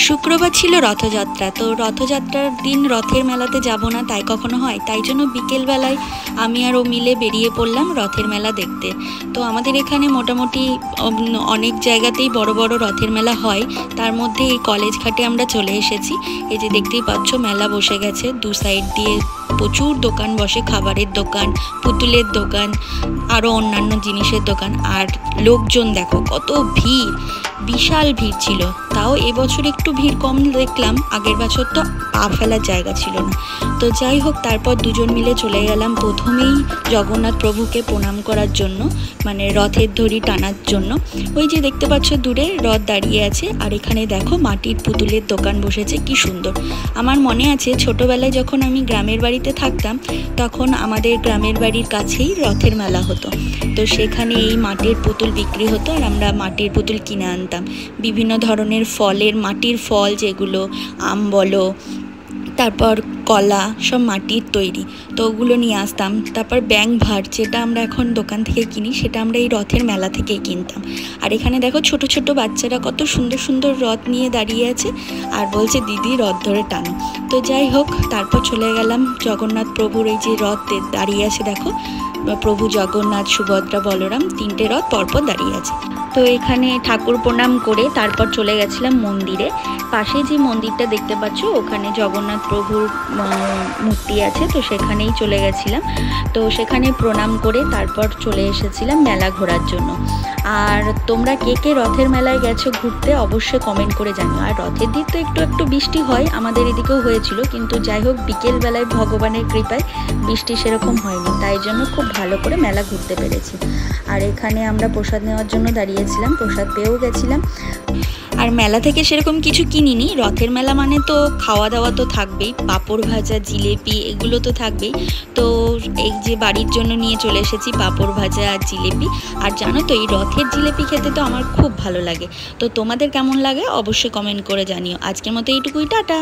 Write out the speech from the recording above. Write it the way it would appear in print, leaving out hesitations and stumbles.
শুক্রবার ছিল রথযাত্রা। তো রথযাত্রার দিন রথের মেলাতে যাব না তাই কখনো হয়, তাই জন্য বিকেলবেলায় আমি আর ও মিলে বেরিয়ে পড়লাম রথের মেলা দেখতে। তো আমাদের এখানে মোটামুটি অনেক জায়গাতেই বড় বড় রথের মেলা হয়, তার মধ্যে এই কলেজ ঘাটে আমরা চলে এসেছি। এই যে দেখতেই পাচ্ছ মেলা বসে গেছে, দু সাইড দিয়ে প্রচুর দোকান বসে, খাবারের দোকান, পুতুলের দোকান, আরও অন্যান্য জিনিসের দোকান। আর লোকজন দেখো কত ভিড়, বিশাল ভিড় ছিল। তাও এবছর একটু ভিড় কম দেখলাম, আগের বছর তো পা ফেলার জায়গা ছিল না। তো যাই হোক, তারপর দুজন মিলে চলে গেলাম প্রথমেই জগন্নাথ প্রভুকে প্রণাম করার জন্য, মানে রথের দড়ি টানার জন্য। ওই যে দেখতে পাচ্ছ দূরে রথ দাঁড়িয়ে আছে, আর এখানে দেখো মাটির পুতুলের দোকান বসেছে, কি সুন্দর। আমার মনে আছে ছোটবেলায় যখন আমি গ্রামের বাড়িতে থাকতাম, তখন আমাদের গ্রামের বাড়ির কাছেই রথের মেলা হতো। তো সেখানে এই মাটির পুতুল বিক্রি হতো, আর আমরা মাটির পুতুল কিনে আনতাম। বিভিন্ন ধরনের ফলের, মাটির ফল যেগুলো, আম বলো, তারপর কলা, সব মাটির তৈরি, তো ওগুলো নিয়ে আসতাম। তারপর ব্যাং ভাট, যেটা আমরা এখন দোকান থেকে কিনি, সেটা আমরা এই রথের মেলা থেকেই কিনতাম। আর এখানে দেখো ছোট ছোট বাচ্চারা কত সুন্দর সুন্দর রথ নিয়ে দাঁড়িয়ে আছে, আর বলছে দিদি রথ ধরে টানো। তো যাই হোক, তারপর চলে গেলাম জগন্নাথ প্রভুর এই যে রথ দাঁড়িয়ে আছে দেখো, প্রভু জগন্নাথ, সুভদ্রা, বলরাম, তিনটে রথ পরপর দাঁড়িয়ে আছে। তো এখানে ঠাকুর প্রণাম করে তারপর চলে গেছিলাম মন্দিরে। পাশে যে মন্দিরটা দেখতে পাচ্ছ, ওখানে জগন্নাথ প্রভুর মূর্তি আছে, তো সেখানেই চলে গেছিলাম। তো সেখানে প্রণাম করে তারপর চলে এসেছিলাম মেলা ঘোরার জন্য। আর তোমরা কে কে রথের মেলায় গেছো ঘুরতে অবশ্যই কমেন্ট করে জানিও। আর রথের দিন তো একটু একটু বৃষ্টি হয়, আমাদের এদিকেও হয়েছিল, কিন্তু যাই হোক বিকেলবেলায় ভগবানের কৃপায় বৃষ্টি সেরকম হয়নি, তাই জন্য খুব ভালো করে মেলা ঘুরতে পেরেছি। আর এখানে আমরা প্রসাদ নেওয়ার জন্য দাঁড়িয়েছিলাম, প্রসাদ পেয়েও গেছিলাম। আর মেলা থেকে সেরকম কিছু কিনিনি, রথের মেলা মানে তো খাওয়া দাওয়া তো থাকবেই, পাঁপড় ভাজা, জিলেপি, এগুলো তো থাকবেই। তো এই যে বাড়ির জন্য নিয়ে চলে এসেছি পাঁপড় ভাজা আর জিলেপি। আর জানো তো এই রথের জিলেপি খেতে তো আমার খুব ভালো লাগে। তো তোমাদের কেমন লাগে অবশ্যই কমেন্ট করে জানিও। আজকের মতো এইটুকুই, টাটা।